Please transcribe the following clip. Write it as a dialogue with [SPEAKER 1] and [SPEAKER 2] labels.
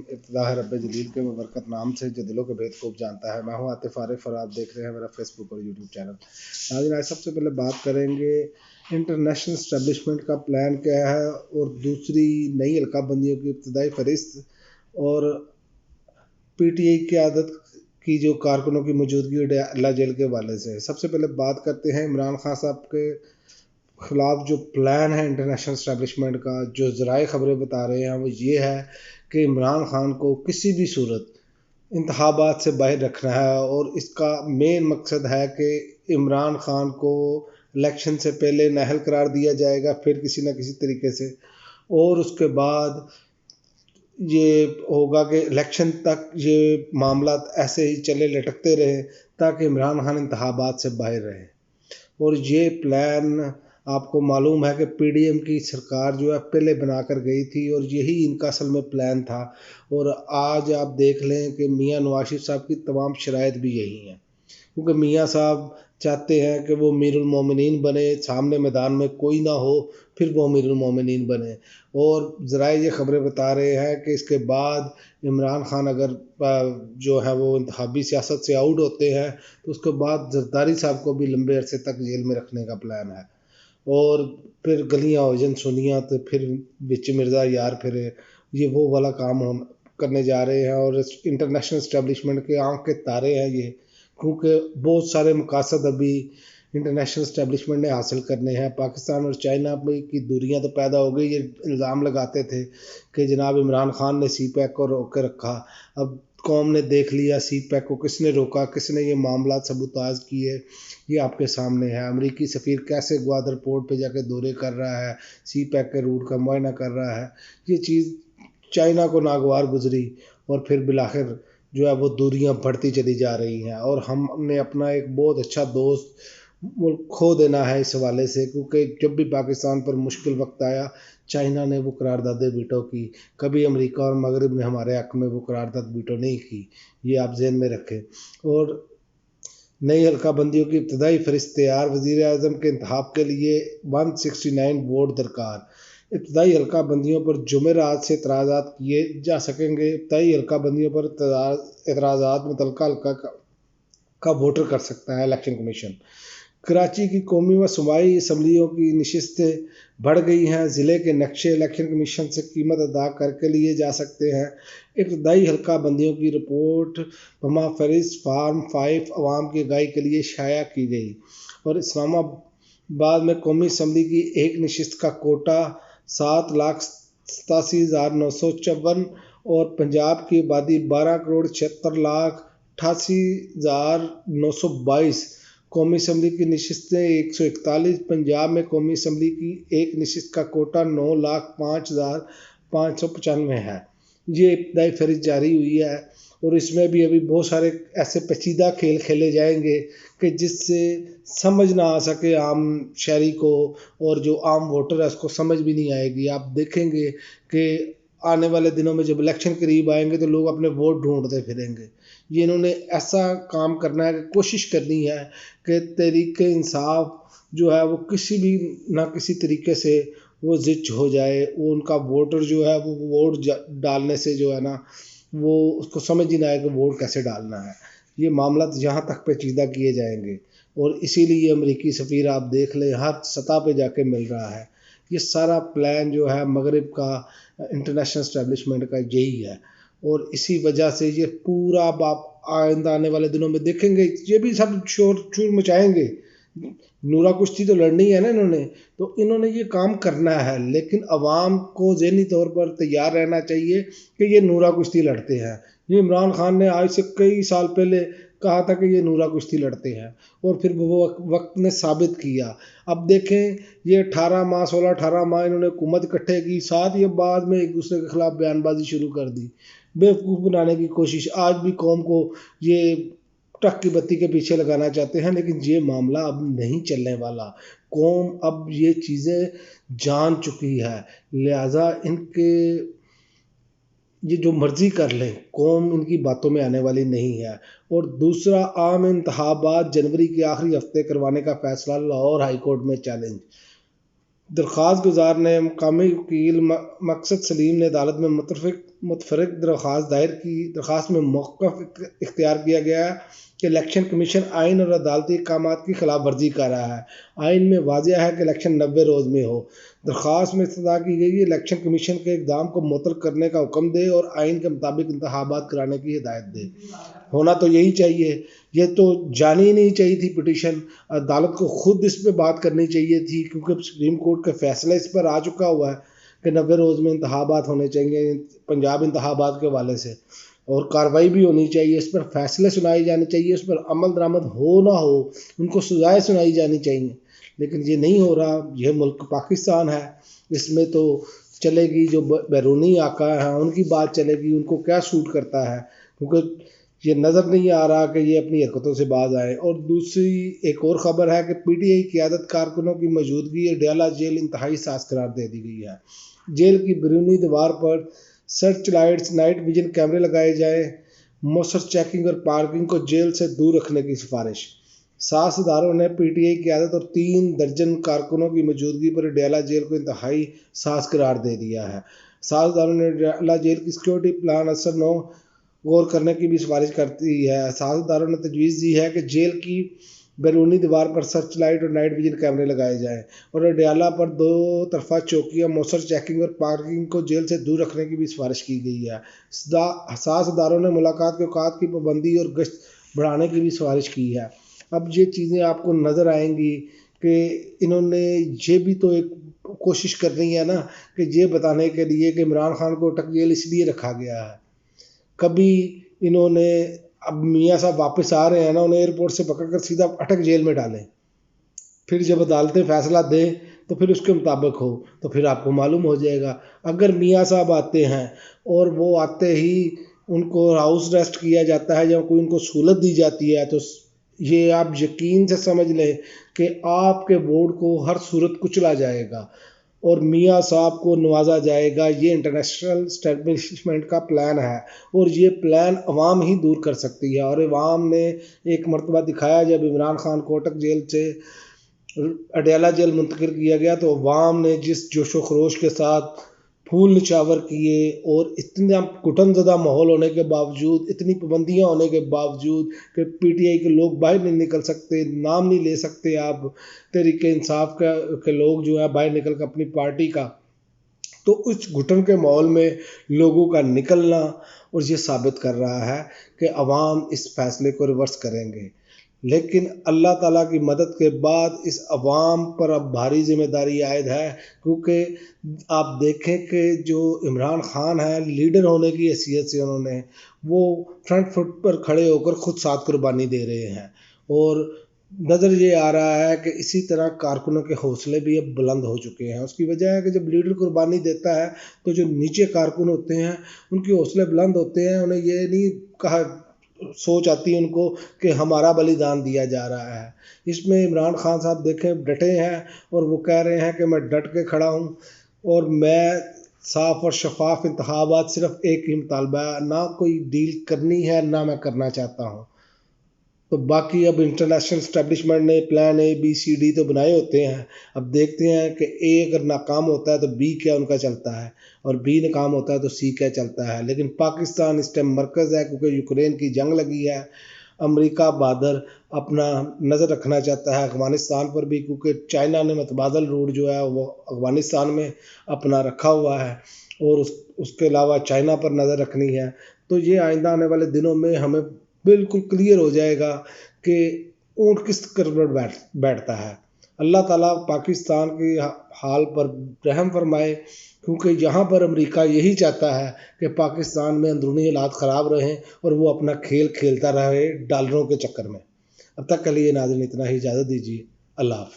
[SPEAKER 1] ابتدا ہے رب جلیل کے برکت نام سے جو دلوں کے بھید خوب جانتا ہے. میں ہوں عاطف عارف اور آپ دیکھ رہے ہیں میرا فیس بک اور یوٹیوب چینل. ناظرین آج سب سے پہلے بات کریں گے انٹرنیشنل اسٹیبلشمنٹ کا پلان کیا ہے اور دوسری نئی حلقہ بندیوں کی ابتدائی فہرست اور پی ٹی آئی کی عادت کی جو کارکنوں کی موجودگی اور اللہ جیل کے حوالے سے. سب سے پہلے بات کرتے ہیں عمران خان صاحب کے خلاف جو پلان ہے انٹرنیشنل اسٹیبلشمنٹ کا. جو ذرائع خبریں بتا رہے ہیں وہ یہ ہے کہ عمران خان کو کسی بھی صورت انتخابات سے باہر رکھنا ہے اور اس کا مین مقصد ہے کہ عمران خان کو الیکشن سے پہلے نااہل قرار دیا جائے گا پھر کسی نہ کسی طریقے سے، اور اس کے بعد یہ ہوگا کہ الیکشن تک یہ معاملات ایسے ہی چلے لٹکتے رہیں تاکہ عمران خان انتخابات سے باہر رہے. اور یہ پلان آپ کو معلوم ہے کہ پی ڈی ایم کی سرکار جو ہے پہلے بنا کر گئی تھی اور یہی ان کا اصل میں پلان تھا. اور آج آپ دیکھ لیں کہ میاں نواز شریف صاحب کی تمام شرائط بھی یہی ہیں، کیونکہ میاں صاحب چاہتے ہیں کہ وہ امیر المومنین بنے، سامنے میدان میں کوئی نہ ہو پھر وہ امیر المومنین بنے. اور ذرائع یہ خبریں بتا رہے ہیں کہ اس کے بعد عمران خان اگر جو ہے وہ انتخابی سیاست سے آؤٹ ہوتے ہیں تو اس کے بعد زرداری صاحب کو بھی لمبے عرصے تک جیل میں رکھنے کا پلان ہے. اور پھر گلیاں اوجن سنیاں تو پھر بچ مرزا یار پھرے، یہ وہ والا کام کرنے جا رہے ہیں. اور انٹرنیشنل اسٹیبلشمنٹ کے آنکھ کے تارے ہیں یہ، کیونکہ بہت سارے مقاصد ابھی انٹرنیشنل اسٹیبلشمنٹ نے حاصل کرنے ہیں. پاکستان اور چائنا میں کی دوریاں تو پیدا ہو گئی. یہ الزام لگاتے تھے کہ جناب عمران خان نے سی پیک کو روک کے رکھا. اب قوم نے دیکھ لیا سی پیک کو کس نے روکا، کس نے یہ معاملات سبوتاژ کیے، یہ آپ کے سامنے ہے. امریکی سفیر کیسے گوادر پورٹ پہ جا کے دورے کر رہا ہے، سی پیک کے روٹ کا معائنہ کر رہا ہے. یہ چیز چائنا کو ناگوار گزری اور پھر بالآخر جو ہے وہ دوریاں بڑھتی چلی جا رہی ہیں. اور ہم نے اپنا ایک بہت اچھا دوست ملک کھو دینا ہے اس حوالے سے، کیونکہ جب بھی پاکستان پر مشکل وقت آیا چائنا نے وہ قراردادیں ویٹو کی، کبھی امریکہ اور مغرب نے ہمارے حق میں وہ قرارداد ویٹو نہیں کی. یہ آپ ذہن میں رکھیں. اور نئی حلقہ بندیوں کی ابتدائی فہرست تیار، وزیر اعظم کے انتخاب کے لیے 169 ووٹ درکار. ابتدائی حلقہ بندیوں پر جمعرات سے اعتراضات کیے جا سکیں گے. ابتدائی حلقہ بندیوں پر اعتراضات متعلقہ حلقہ کا ووٹر کر سکتا ہے الیکشن کمیشن. کراچی کی قومی و صوبائی اسمبلیوں کی نشستیں بڑھ گئی ہیں. ضلع کے نقشے الیکشن کمیشن سے قیمت ادا کر کے لیے جا سکتے ہیں. ابتدائی حلقہ بندیوں کی رپورٹ بما فہرست فارم 5 عوام کی آگاہی کے لیے شائع کی گئی. اور اسلام آباد میں قومی اسمبلی کی ایک نشست کا کوٹا 7,87,954 اور پنجاب کی آبادی 12,76,88,922. قومی اسمبلی کی نشستیں 141. پنجاب میں قومی اسمبلی کی ایک نشست کا کوٹا 9,05,595 ہے. یہ ابتدائی فہرست جاری ہوئی ہے اور اس میں بھی ابھی بہت سارے ایسے پیچیدہ کھیل کھیلے جائیں گے کہ جس سے سمجھ نہ آ سکے عام شہری کو، اور جو عام ووٹر ہے اس کو سمجھ بھی نہیں آئے گی. آپ دیکھیں گے کہ آنے والے دنوں میں جب الیکشن قریب آئیں گے تو لوگ اپنے ووٹ ڈھونڈتے پھریں گے. یہ انہوں نے ایسا کام کرنا ہے کہ کوشش کرنی ہے کہ تحریک انصاف جو ہے وہ کسی بھی نہ کسی طریقے سے وہ زچ ہو جائے. وہ ان کا ووٹر جو ہے وہ ووٹ ڈالنے سے جو ہے نا وہ اس کو سمجھ ہی نہ آئے کہ ووٹ کیسے ڈالنا ہے. یہ معاملات یہاں تک پیچیدہ کیے جائیں گے اور اسی لیے امریکی سفیر آپ دیکھ لیں ہر سطح پہ جا کے مل رہا ہے. یہ سارا پلان جو ہے مغرب کا انٹرنیشنل اسٹیبلشمنٹ کا یہی ہے. اور اسی وجہ سے یہ پورا آپ آئندہ آنے والے دنوں میں دیکھیں گے یہ بھی سب شور مچائیں گے. نورا کشتی تو لڑنی ہے نا انہوں نے، تو انہوں نے یہ کام کرنا ہے، لیکن عوام کو ذہنی طور پر تیار رہنا چاہیے کہ یہ نورا کشتی لڑتے ہیں. یہ عمران خان نے آج سے کئی سال پہلے کہا تھا کہ یہ نورا کشتی لڑتے ہیں اور پھر وہ وقت نے ثابت کیا. اب دیکھیں یہ 18 ماہ انہوں نے حکومت اکٹھے کی، ساتھ یہ بعد میں ایک دوسرے کے خلاف بیان بازی شروع کر دی، بیوقوف بنانے کی کوشش. آج بھی قوم کو یہ ٹک کی بتی کے پیچھے لگانا چاہتے ہیں، لیکن یہ معاملہ اب نہیں چلنے والا. قوم اب یہ چیزیں جان چکی ہے، لہٰذا ان کے یہ جو مرضی کر لیں قوم ان کی باتوں میں آنے والی نہیں ہے. اور دوسرا، عام انتخابات جنوری کے آخری ہفتے کروانے کا فیصلہ لاہور ہائی کورٹ میں چیلنج. درخواست گزار نے مقامی وکیل مقصد سلیم نے عدالت میں متفرق درخواست میں موقف اختیار کیا گیا کہ الیکشن کمیشن آئین اور عدالتی احکامات کی خلاف ورزی کر رہا ہے۔ آئین میں واضح ہے کہ الیکشن 90 روز میں ہو۔ درخواست میں استدعا کی گئی الیکشن کمیشن کے اقدام کو معطل کرنے کا حکم دے اور آئین کے مطابق انتخابات کرانے کی ہدایت دے۔ ہونا تو یہی چاہیے، یہ تو جانی نہیں چاہیے تھی پٹیشن، عدالت کو خود اس پہ بات کرنی چاہیے تھی، کیونکہ سپریم کورٹ کا فیصلہ اس پر آ چکا ہوا ہے کہ 90 روز میں انتخابات ہونے چاہیے پنجاب انتخابات کے حوالے سے، اور کارروائی بھی ہونی چاہیے، اس پر فیصلے سنائے جانے چاہیے، اس پر عمل درآمد ہو نہ ہو ان کو سزائیں سنائی جانی چاہیے، لیکن یہ نہیں ہو رہا۔ یہ ملک پاکستان ہے، اس میں تو چلے گی جو بیرونی آقا ہیں ان کی بات چلے گی، ان کو کیا سوٹ کرتا ہے، کیونکہ یہ نظر نہیں آ رہا کہ یہ اپنی حرکتوں سے باز آئیں۔ اور دوسری ایک اور خبر ہے کہ پی ٹی آئی قیادت کارکنوں کی موجودگی اڈیالہ جیل انتہائی ساز قرار دے دی گئی ہے۔ جیل کی بیرونی دیوار پر سرچ لائٹس، نائٹ ویژن کیمرے لگائے جائیں، موثر چیکنگ اور پارکنگ کو جیل سے دور رکھنے کی سفارش۔ ساز اداروں نے پی ٹی آئی قیادت اور 3 درجن کارکنوں کی موجودگی پر اڈیالہ جیل کو انتہائی ساز قرار دے دیا ہے۔ ساز اداروں نے اڈیالہ جیل کی سیکورٹی پلان اثر نو غور کرنے کی بھی سفارش کرتی ہے۔ ساز اداروں نے تجویز دی ہے کہ جیل کی بیرونی دیوار پر سرچ لائٹ اور نائٹ ویژن کیمرے لگائے جائیں اور اڈیالہ پر 2 طرفہ چوکیاں، موثر چیکنگ اور پارکنگ کو جیل سے دور رکھنے کی بھی سفارش کی گئی ہے۔ ساز اداروں نے ملاقات کے اوقات کی پابندی اور گشت بڑھانے کی بھی سفارش کی ہے۔ اب یہ چیزیں آپ کو نظر آئیں گی کہ انہوں نے یہ بھی تو ایک کوشش کرنی ہے نا کہ یہ بتانے کے لیے کہ عمران خان کو اٹک جیل اس لیے رکھا گیا ہے۔ کبھی انہوں نے اب میاں صاحب واپس آ رہے ہیں نا، انہیں ایئرپورٹ سے پکڑ کر سیدھا اٹک جیل میں ڈالیں، پھر جب عدالتیں فیصلہ دیں تو پھر اس کے مطابق ہو، تو پھر آپ کو معلوم ہو جائے گا۔ اگر میاں صاحب آتے ہیں اور وہ آتے ہی ان کو ہاؤس اریسٹ کیا جاتا ہے یا کوئی ان کو سہولت دی جاتی ہے، تو یہ آپ یقین سے سمجھ لیں کہ آپ کے ووٹ کو ہر صورت کچلا جائے گا اور میاں صاحب کو نوازا جائے گا۔ یہ انٹرنیشنل اسٹیبلشمنٹ کا پلان ہے اور یہ پلان عوام ہی دور کر سکتی ہے، اور عوام نے ایک مرتبہ دکھایا جب عمران خان کو اٹک جیل سے اڈیالہ جیل منتقل کیا گیا تو عوام نے جس جوش و خروش کے ساتھ پھول نچاور کیے، اور اتنا گھٹن زدہ ماحول ہونے کے باوجود، اتنی پابندیاں ہونے کے باوجود کہ پی ٹی آئی کے لوگ باہر نہیں نکل سکتے، نام نہیں لے سکتے آپ تحریک انصاف کے لوگ جو ہیں باہر نکل کے اپنی پارٹی کا، تو اس گھٹن کے ماحول میں لوگوں کا نکلنا اور یہ ثابت کر رہا ہے کہ عوام اس فیصلے کو ریورس کریں گے۔ لیکن اللہ تعالیٰ کی مدد کے بعد اس عوام پر اب بھاری ذمہ داری عائد ہے، کیونکہ آپ دیکھیں کہ جو عمران خان ہے لیڈر ہونے کی حیثیت سے انہوں نے وہ فرنٹ فٹ پر کھڑے ہو کر خود ساتھ قربانی دے رہے ہیں، اور نظر یہ آ رہا ہے کہ اسی طرح کارکنوں کے حوصلے بھی اب بلند ہو چکے ہیں۔ اس کی وجہ ہے کہ جب لیڈر قربانی دیتا ہے تو جو نیچے کارکن ہوتے ہیں ان کے حوصلے بلند ہوتے ہیں، انہیں یہ نہیں کہا سوچ آتی ان کو کہ ہمارا بلیدان دیا جا رہا ہے۔ اس میں عمران خان صاحب دیکھیں ڈٹے ہیں اور وہ کہہ رہے ہیں کہ میں ڈٹ کے کھڑا ہوں اور میں صاف اور شفاف انتخابات صرف ایک ہی مطالبہ ہے، نہ کوئی ڈیل کرنی ہے نہ میں کرنا چاہتا ہوں۔ تو باقی اب انٹرنیشنل اسٹیبلشمنٹ نے پلان اے بی سی ڈی تو بنائے ہوتے ہیں، اب دیکھتے ہیں کہ اے اگر ناکام ہوتا ہے تو بی کیا ان کا چلتا ہے، اور بی ناکام ہوتا ہے تو سی کیا چلتا ہے۔ لیکن پاکستان اس ٹائم مرکز ہے، کیونکہ یوکرین کی جنگ لگی ہے، امریکہ بہادر اپنا نظر رکھنا چاہتا ہے افغانستان پر بھی، کیونکہ چائنا نے متبادل روٹ جو ہے وہ افغانستان میں اپنا رکھا ہوا ہے، اور اس کے علاوہ چائنا پر نظر رکھنی ہے۔ تو یہ آئندہ آنے والے دنوں میں ہمیں بالکل کلیئر ہو جائے گا کہ اونٹ کس کروٹ بیٹھتا ہے۔ اللہ تعالیٰ پاکستان کی حال پر رحم فرمائے، کیونکہ یہاں پر امریکہ یہی چاہتا ہے کہ پاکستان میں اندرونی حالات خراب رہیں اور وہ اپنا کھیل کھیلتا رہے ڈالروں کے چکر میں۔ اب تک کے لیے ناظرین اتنا ہی، اجازت دیجیے، اللہ حافظ۔